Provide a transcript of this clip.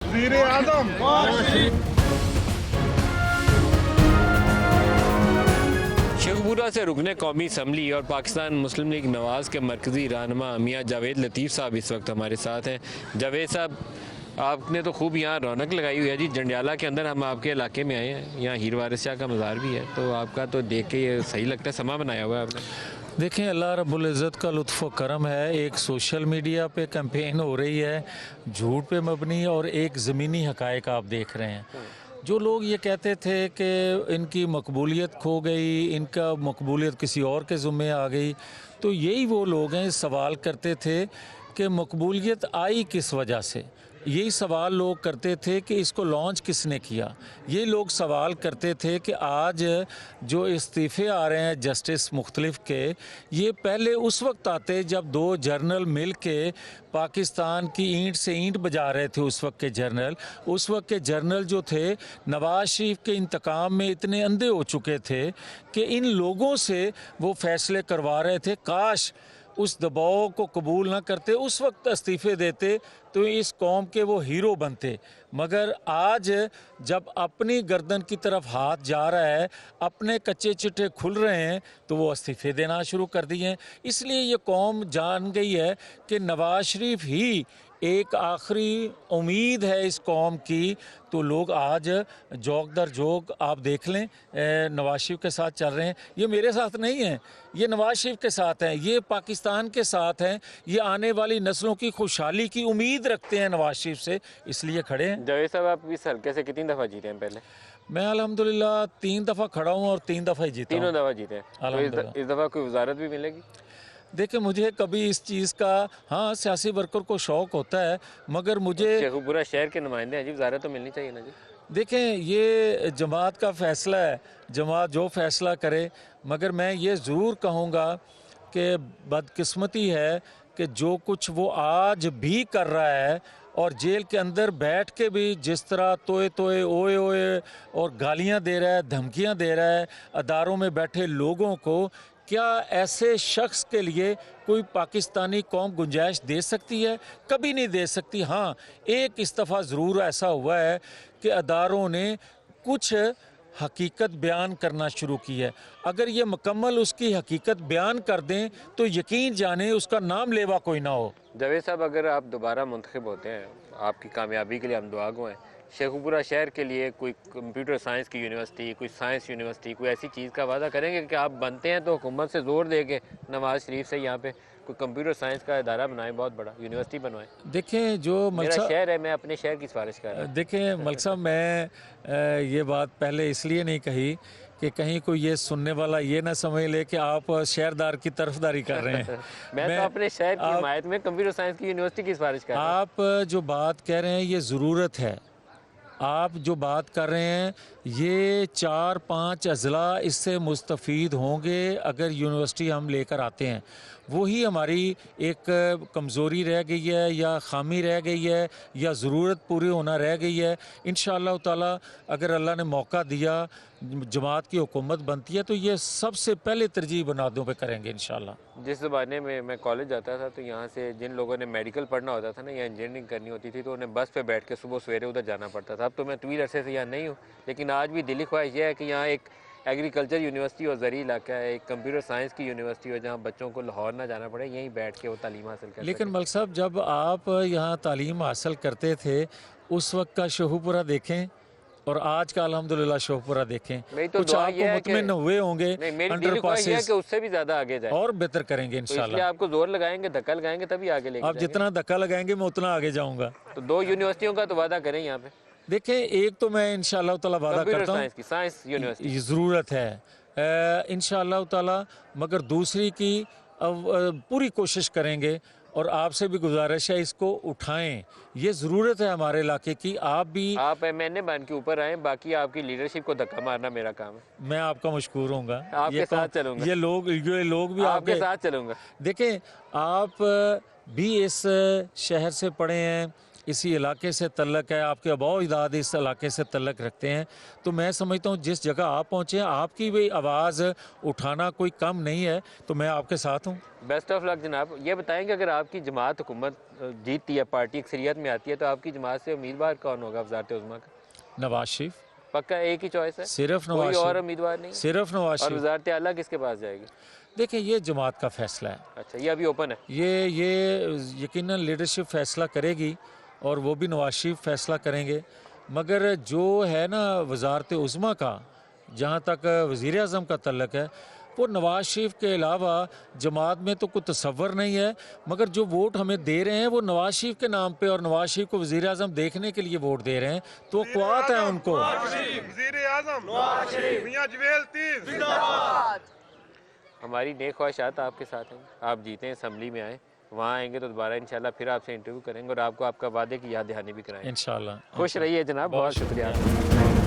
वज़ीर आज़म। शेखपुरा से रुकने कौमी असम्बली और पाकिस्तान मुस्लिम लीग नवाज़ के मरकज़ी रहनुमा मियाँ जावेद लतीफ़ साहब इस वक्त हमारे साथ हैं। जावेद साहब, आपने तो खूब यहाँ रौनक लगाई हुई है जी। जंडियाला के अंदर हम आपके इलाके में आए हैं, यहाँ हीर वारिस शाह का मज़ार भी है, तो आपका तो देख के ये सही लगता है, समा बनाया हुआ है आपने। देखें, अल्लाह रब्बुल इज़्ज़त का लुत्फ़ व करम है। एक सोशल मीडिया पे कैंपेन हो रही है झूठ पे मबनी, और एक ज़मीनी हक़ाइक़ आप देख रहे हैं। जो लोग ये कहते थे कि इनकी मकबूलियत खो गई, इनका मकबूलियत किसी और के ज़ुम्मे आ गई, तो यही वो लोग हैं सवाल करते थे कि मकबूलियत आई किस वजह से। यही सवाल लोग करते थे कि इसको लॉन्च किसने किया। ये लोग सवाल करते थे कि आज जो इस्तीफ़े आ रहे हैं जस्टिस मुख्तलिफ के, ये पहले उस वक्त आते जब दो जर्नल मिल के पाकिस्तान की ईंट से ईंट बजा रहे थे। उस वक्त के जर्नल, उस वक्त के जर्नल जो थे नवाज शरीफ के इंतकाम में इतने अंधे हो चुके थे कि इन लोगों से वो फैसले करवा रहे थे। काश उस दबाव को कबूल ना करते, उस वक्त इस्तीफ़े देते, तो इस कौम के वो हीरो बनते। मगर आज जब अपनी गर्दन की तरफ हाथ जा रहा है, अपने कच्चे चिट्ठे खुल रहे हैं, तो वो इस्तीफ़े देना शुरू कर दिए हैं। इसलिए ये कौम जान गई है कि नवाज शरीफ ही एक आखिरी उम्मीद है इस कौम की। तो लोग आज जोक दर जोक आप देख लें, नवाज शरीफ के साथ चल रहे हैं। ये मेरे साथ नहीं हैं, ये नवाज शरीफ के साथ हैं, ये पाकिस्तान के साथ हैं, ये आने वाली नस्लों की खुशहाली की उम्मीद रखते हैं नवाज शरीफ से, इसलिए खड़े हैं। जावेद साहब, आप इस हल्के से कितनी दफ़ा जीते हैं पहले? मैं अल्हम्दुलिल्लाह 3 दफ़ा खड़ा हूँ और 3 दफ़ा ही जीता हूँ। तीनों दफ़ा जीते हैं। तो अल्हम्दुलिल्लाह। इस दफ़ा कोई वजारत भी मिलेगी? देखिए, मुझे कभी इस चीज़ का, हाँ, सियासी वर्कर को शौक़ होता है, मगर मुझे शेखपुरा शहर के नुमाइंदे हैं जी, वजारत तो मिलनी चाहिए ना जी। देखें, ये जमात का फ़ैसला है, जमात जो फ़ैसला करे। मगर मैं ये ज़रूर कहूँगा कि बदकिस्मती है कि जो कुछ वो आज भी कर रहा है, और जेल के अंदर बैठ के भी जिस तरह तोए तोए ओए ओए और गालियाँ दे रहा है, धमकियाँ दे रहा है अदारों में बैठे लोगों को, क्या ऐसे शख्स के लिए कोई पाकिस्तानी कौम गुंजाइश दे सकती है? कभी नहीं दे सकती। हाँ, एक इस दफ़ा ज़रूर ऐसा हुआ है कि अदारों ने कुछ हकीकत बयान करना शुरू की है। अगर ये मुकम्मल उसकी हकीकत बयान कर दें तो यकीन जाने उसका नाम लेवा कोई ना हो। जावेद साहब, अगर आप दोबारा मुंतखब होते हैं, आपकी कामयाबी के लिए हम दुआ गो हैं, शेखपुरा शहर के लिए कोई कंप्यूटर साइंस की यूनिवर्सिटी, कोई साइंस यूनिवर्सिटी, कोई ऐसी चीज़ का वादा करेंगे कि आप बनते हैं तो हुकूमत से ज़ोर दे के नवाज शरीफ से यहाँ पे कोई कंप्यूटर साइंस का इदारा बनाएं, बहुत बड़ा यूनिवर्सिटी बनवाएं? देखें, जो मेरा शहर है, मैं अपने शहर की सिफारिश कर रहा हूँ। देखें मलिक साहब, मैं ये बात पहले इसलिए नहीं कही कि कहीं कोई ये सुनने वाला ये ना समझ ले कि आप शहरदार की तरफदारी कर रहे हैं। मैं तो अपने शहर की हिमायत में कंप्यूटर साइंस की यूनिवर्सिटी की सिफारिश कर रहा हूँ। आप जो बात कह रहे हैं ये ज़रूरत है। आप जो बात कर रहे हैं, ये 4-5 अज़ला इससे मुस्तफ़ीद होंगे अगर यूनिवर्सिटी हम लेकर आते हैं। वही हमारी एक कमज़ोरी रह गई है, या ख़ामी रह गई है, या ज़रूरत पूरी होना रह गई है। इंशाअल्लाह ताला अगर अल्लाह ने मौका दिया, जमात की हुकूमत बनती है, तो ये सबसे पहले तरजीह बुनियादों पे करेंगे इंशाअल्लाह। जिस ज़माने में मैं कॉलेज जाता था तो यहाँ से जिन लोगों ने मेडिकल पढ़ना होता था ना, या इंजीनियरिंग करनी होती थी, तो उन्हें बस पे बैठ के सुबह सवेरे उधर जाना पड़ता था। अब तो मैं तवील अरसे से यहाँ नहीं हूँ, लेकिन आज भी दिली ख्वाहिश यह है कि यहाँ एक एग्रीकल्चर यूनिवर्सिटी और ज़री इलाका है, एक कंप्यूटर साइंस की यूनिवर्सिटी हो, जहाँ बच्चों को लाहौर ना जाना पड़े, यहीं बैठ के वो तालीम हासिल कर लेकिन सकें। मलिक साहब, जब आप यहाँ तालीम हासिल करते थे उस वक्त का शेखपुरा देखें और आज का अल्हम्दुलिल्लाह शेखपुरा देखें, मेरी तो कुछ दुआ आपको ये है मुतमिन हुए होंगे। नहीं, मेरी अंडर दिली ख्वाहिश ये है पासेस कि उससे भी ज़्यादा आगे जाए, और बेहतर करेंगे तो इसलिए इंशाल्लाह। आपको जोर लगाएंगे, धक्का लगाएंगे, तभी आगे लेके आप जाएंगे। जितना धक्का लगाएंगे मैं उतना आगे जाऊंगा। तो 2 यूनिवर्सिटियों का तो वादा करें यहाँ पे, देखें, एक तो मैं इंशाल्लाह ताला वादा कंप्यूटर करता हूँ, साइंस की साइंस यूनिवर्सिटी। ये ज़रूरत है इंशाअल्लाह ताला, मगर दूसरी की पूरी कोशिश करेंगे। और आपसे भी गुजारिश है, इसको उठाएं, ये ज़रूरत है हमारे इलाके की। आप भी, आप एमएनए बन के ऊपर आए, बाकी आपकी लीडरशिप को धक्का मारना मेरा काम है। मैं आपका मशकूर होऊंगा। आपके साथ चलूंगा। ये लोग भी आपके साथ चलूंगा। देखें, आप भी इस शहर से पढ़े हैं, इसी इलाके से तल्लक है, आपके आबाओ अजदाद इस इलाके से तल्लक रखते हैं, तो मैं समझता हूँ जिस जगह आप पहुँचे हैं आपकी भी आवाज़ उठाना कोई कम नहीं है, तो मैं आपके साथ हूँ। बेस्ट ऑफ लक जनाब। ये बताएंगे अगर आपकी जमात हुकूमत जीतती है, पार्टी अक्सरियत में आती है, तो आपकी जमात से उम्मीदवार कौन होगा वज़ारत उज़्मा का? नवाज शरीफ। पक्का एक ही चॉइस है, सिर्फ कोई नवाज और शरीफ, उम्मीदवार नहीं? सिर्फ नवाज और शरीफ। वज़ारत आला किसके पास जाएगी? देखिए ये जमात का फैसला है, अच्छा, ये अभी ओपन है। ये यकीनन लीडरशिप फैसला करेगी और वो भी नवाज शरीफ फैसला करेंगे। मगर जो है ना वज़ारत उज़्मा का, जहाँ तक वज़ीर आज़म का तल्लक है, वो नवाज शरीफ के अलावा जमात में तो कोई तसव्वुर नहीं है। मगर जो वोट हमें दे रहे हैं वो नवाज शरीफ के नाम पे और नवाज शरीफ को वज़ीर आज़म देखने के लिए वोट दे रहे हैं, तो क़ुव्वत है उनको। हमारी नेक ख्वाहिशात आपके साथ हैं, आप जीतें, असम्बली में आएँ, वहाँ आएंगे तो दोबारा इंशाल्लाह फिर आपसे इंटरव्यू करेंगे और आपको आपका वादे की याद दहानी भी कराएंगे इंशाल्लाह। खुश रहिए जनाब, बहुत शुक्रिया।